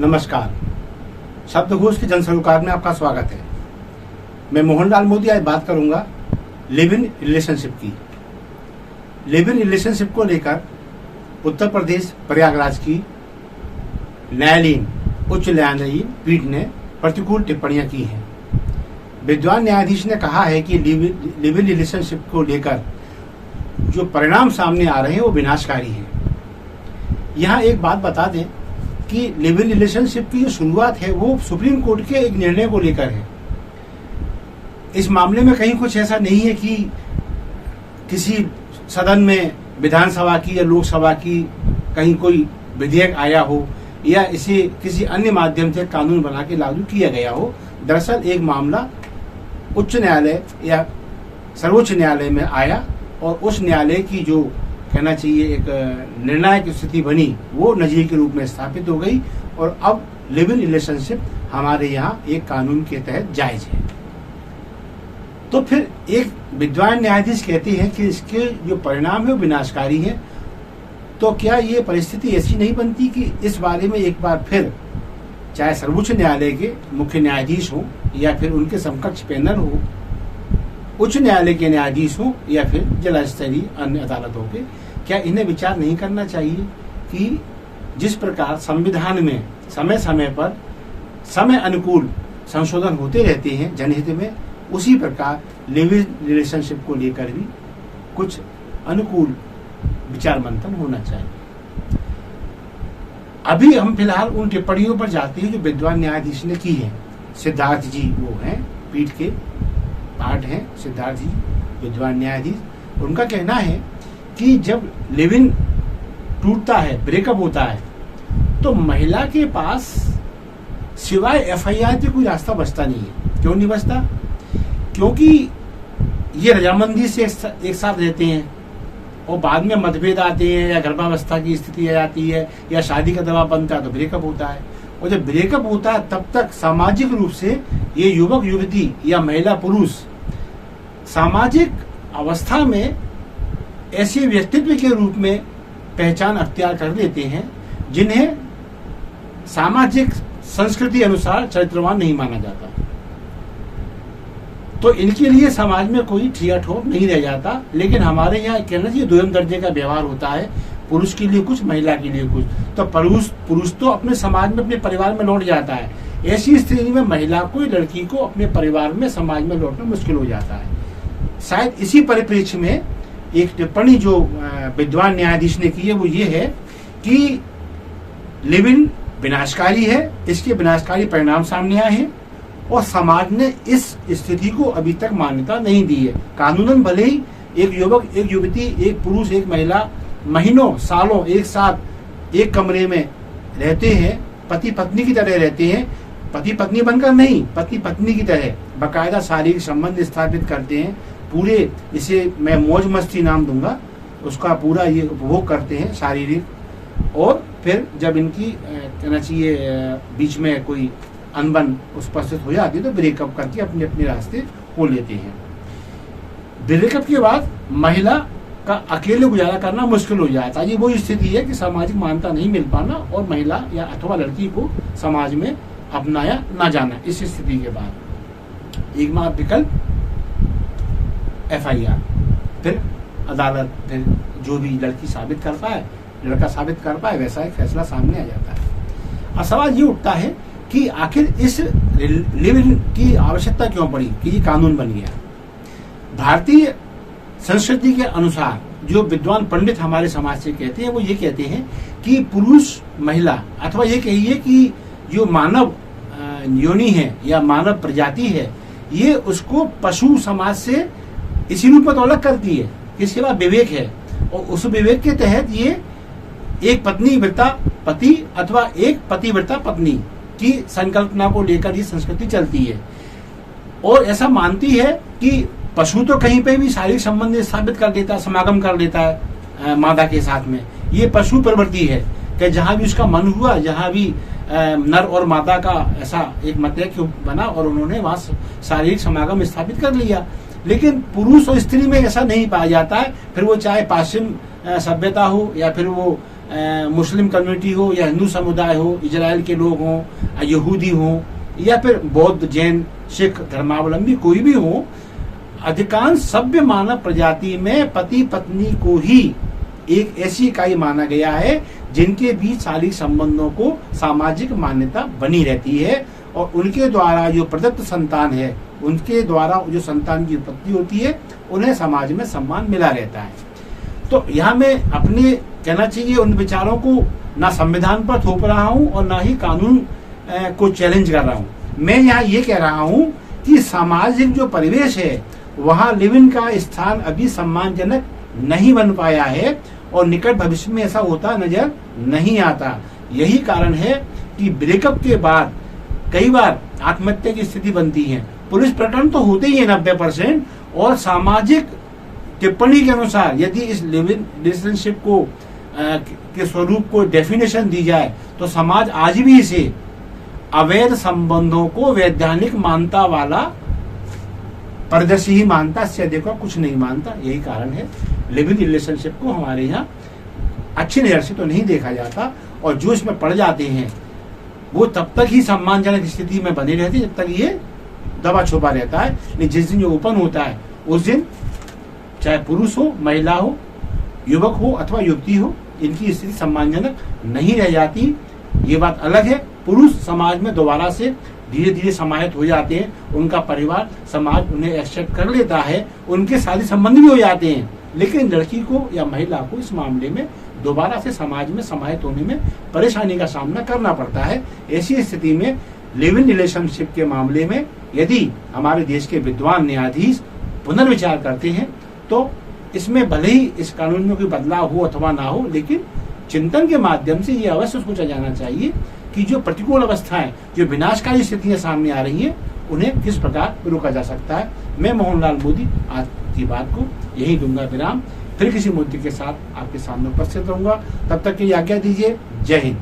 नमस्कार। शब्दकोश के जनसरोकार में आपका स्वागत है। मैं मोहनलाल मोदी आज बात करूंगा लिव इन रिलेशनशिप की। लिव इन रिलेशनशिप को लेकर उत्तर प्रदेश प्रयागराज की न्यायालयीन उच्च न्यायालयीन पीठ ने प्रतिकूल टिप्पणियां की हैं। विद्वान न्यायाधीश ने कहा है कि लिव इन रिलेशनशिप को लेकर जो परिणाम सामने आ रहे हैं वो विनाशकारी हैं। यहाँ एक बात बता दें कि लिव इन रिलेशनशिप की जो शुरुआत है वो सुप्रीम कोर्ट के एक निर्णय को लेकर है। इस मामले में कहीं कुछ ऐसा नहीं है कि किसी सदन में विधानसभा की या लोकसभा की कहीं कोई विधेयक आया हो या इसे किसी अन्य माध्यम से कानून बना के लागू किया गया हो। दरअसल एक मामला उच्च न्यायालय या सर्वोच्च न्यायालय में आया और उस न्यायालय की जो कहना चाहिए एक निर्णायक स्थिति बनी वो नजीर के रूप में स्थापित हो गई और अब लिव इन रिलेशनशिप हमारे यहाँ एक कानून के तहत जायज है। तो फिर एक विद्वान न्यायाधीश कहते हैं कि इसके जो परिणाम है वो विनाशकारी है। तो क्या ये परिस्थिति ऐसी नहीं बनती कि इस बारे में एक बार फिर चाहे सर्वोच्च न्यायालय के मुख्य न्यायाधीश हो या फिर उनके समकक्ष पैनल हो, उच्च न्यायालय के न्यायाधीश हो या फिर जिला स्तरीय अन्य अदालतों के, क्या इन्हें विचार नहीं करना चाहिए कि जिस प्रकार संविधान में समय समय पर समय अनुकूल संशोधन होते रहते हैं जनहित में, उसी प्रकार लिव इन रिलेशनशिप को लेकर भी कुछ अनुकूल विचार मंथन होना चाहिए। अभी हम फिलहाल उन टिप्पणियों पर जाते हैं जो विद्वान न्यायाधीश ने की है। सिद्धार्थ जी वो हैं, पीठ के पार्ट हैं सिद्धार्थ जी विद्वान न्यायाधीश। उनका कहना है कि जब लिव इन टूटता है, ब्रेकअप होता है, तो महिला के पास सिवाय एफआईआर के कोई रास्ता बचता नहीं है। क्यों नहीं बचता? क्योंकि ये रजामंदी से एक साथ रहते हैं और बाद में मतभेद आते हैं या गर्भावस्था की स्थिति आ जाती है या शादी का दबाव बनता है तो ब्रेकअप होता है। और जब ब्रेकअप होता है तब तक सामाजिक रूप से ये युवक युवती या महिला पुरुष सामाजिक अवस्था में ऐसे व्यक्तित्व के रूप में पहचान अख्तियार कर लेते हैं जिन्हें सामाजिक संस्कृति अनुसार चरित्रवान नहीं माना जाता। तो इनके लिए समाज में कोई ठिया ठोर नहीं रह जाता। लेकिन हमारे यहाँ कहना चाहिए द्वयम दर्जे का व्यवहार होता है, पुरुष के लिए कुछ महिला के लिए कुछ। तो पुरुष तो अपने समाज में अपने परिवार में लौट जाता है। ऐसी स्थिति में महिला को, लड़की को अपने परिवार में समाज में लौटना मुश्किल हो जाता है। शायद इसी परिप्रेक्ष्य में एक टिप्पणी जो विद्वान न्यायाधीश ने की है वो ये है कि लिव इन विनाशकारी है, इसके विनाशकारी परिणाम सामने आए हैं और समाज ने इस स्थिति को अभी तक मान्यता नहीं दी है। कानूनन भले ही एक युवक, एक युवती, एक पुरुष, एक महिला महीनों सालों एक साथ एक कमरे में रहते हैं, पति पत्नी की तरह रहते हैं, पति पत्नी बनकर नहीं, पति पत्नी की तरह बाकायदा शारीरिक संबंध स्थापित करते हैं। पूरे इसे मैं मौज मस्ती नाम दूंगा, उसका पूरा ये उपभोग करते हैं शारीरिक। और फिर जब इनकी कहना चाहिए बीच में कोई अनबन उपस्थित हो जाती है तो ब्रेकअप करके अपने अपने रास्ते हो लेते हैं। ब्रेकअप के बाद महिला का अकेले गुजारा करना मुश्किल हो जाता है। ये वो स्थिति है कि सामाजिक मान्यता नहीं मिल पाना और महिला या अथवा लड़की को समाज में अपनाया ना जाना। इस स्थिति के बाद एक मात्र विकल्प एफआईआर, फिर अदालत, फिर जो भी लड़की साबित कर पाए, लड़का साबित कर पाए, वैसा एक फैसला सामने आ जाता है। अब सवाल ये उठता है कि आखिर इस लिव इन की आवश्यकता क्यों पड़ी कि ये कानून बन गया। भारतीय संस्कृति के अनुसार जो विद्वान पंडित हमारे समाज से कहते हैं वो ये कहते हैं कि पुरुष महिला अथवा ये कहिए कि जो मानव योनि है या मानव प्रजाति है, ये उसको पशु समाज से इसी रूप में तो अलग करती है कि इसके बाद विवेक है और उस विवेक के तहत ये एक पत्नी व्रता पति अथवा एक पतिव्रता पत्नी की संकल्पना को लेकर ये संस्कृति चलती है। और ऐसा मानती है कि पशु तो कहीं पे भी शारीरिक संबंध स्थापित कर देता है, समागम कर देता है मादा के साथ में। ये पशु प्रवृत्ति है कि जहां भी उसका मन हुआ, जहां भी नर और मादा का ऐसा एक मतैक्य बना और उन्होंने वहां शारीरिक समागम स्थापित कर लिया। लेकिन पुरुष और स्त्री में ऐसा नहीं पाया जाता है। फिर वो चाहे पश्चिम सभ्यता हो या फिर वो मुस्लिम कम्युनिटी हो या हिंदू समुदाय हो, इजराइल के लोग हों, यहूदी हों या फिर बौद्ध, जैन, सिख धर्मावलंबी कोई भी हो, अधिकांश सभ्य मानव प्रजाति में पति पत्नी को ही एक ऐसी इकाई माना गया है जिनके बीच शारीरिक संबंधों को सामाजिक मान्यता बनी रहती है और उनके द्वारा जो प्रदत्त संतान है, उनके द्वारा जो संतान की उत्पत्ति होती है, उन्हें समाज में सम्मान मिला रहता है। तो यहाँ मैं अपने कहना चाहिए उन विचारों को ना संविधान पर थोप रहा हूँ और ना ही कानून को चैलेंज कर रहा हूँ। मैं यहाँ ये कह रहा हूँ कि सामाजिक जो परिवेश है वहाँ लिव इन का स्थान अभी सम्मानजनक नहीं बन पाया है और निकट भविष्य में ऐसा होता नजर नहीं आता। यही कारण है कि ब्रेकअप के बाद कई बार आत्महत्या की स्थिति बनती है। पुलिस प्रकरण तो होते ही है 90% और सामाजिक टिप्पणी के अनुसार यदि इस लिव इन रिलेशनशिप को के स्वरूप को डेफिनेशन दी जाए तो समाज आज भी इसे अवैध संबंधों को वैधानिक मान्यता वाला परिदृश्य ही मानता, इससे अधिक कुछ नहीं मानता। यही कारण है लिव इन रिलेशनशिप को हमारे यहाँ अच्छी नजर से तो नहीं देखा जाता और जो इसमें पड़ जाते हैं वो तब तक ही सम्मानजनक स्थिति में बने रहते जब तक ये दबा छुपा रहता है। लेकिन जिस दिन जो ओपन होता है उस दिन चाहे पुरुष हो, महिला हो, युवक हो अथवा युवती हो, इनकी स्थिति सम्मानजनक नहीं रह जाती। ये बात अलग है। पुरुष समाज में दोबारा से धीरे धीरे समाहित हो जाते हैं, उनका परिवार समाज उन्हें एक्सेप्ट कर लेता है, उनके शादी संबंध भी हो जाते हैं। लेकिन लड़की को या महिला को इस मामले में दोबारा से समाज में समाहित होने में परेशानी का सामना करना पड़ता है। ऐसी स्थिति में लिव इन रिलेशनशिप के मामले में यदि हमारे देश के विद्वान न्यायाधीश पुनर्विचार करते हैं तो इसमें भले ही इस कानून में कोई बदलाव हो अथवा ना हो, लेकिन चिंतन के माध्यम से ये अवश्य सोचा जाना चाहिए कि जो प्रतिकूल अवस्थाएं, जो विनाशकारी स्थितियां सामने आ रही हैं, उन्हें किस प्रकार रोका जा सकता है। मैं मोहनलाल मोदी आज की बात को यही दूंगा विराम। फिर किसी मुद्दे के साथ आपके सामने उपस्थित रहूंगा। तब तक की आज्ञा दीजिए। जय हिंद।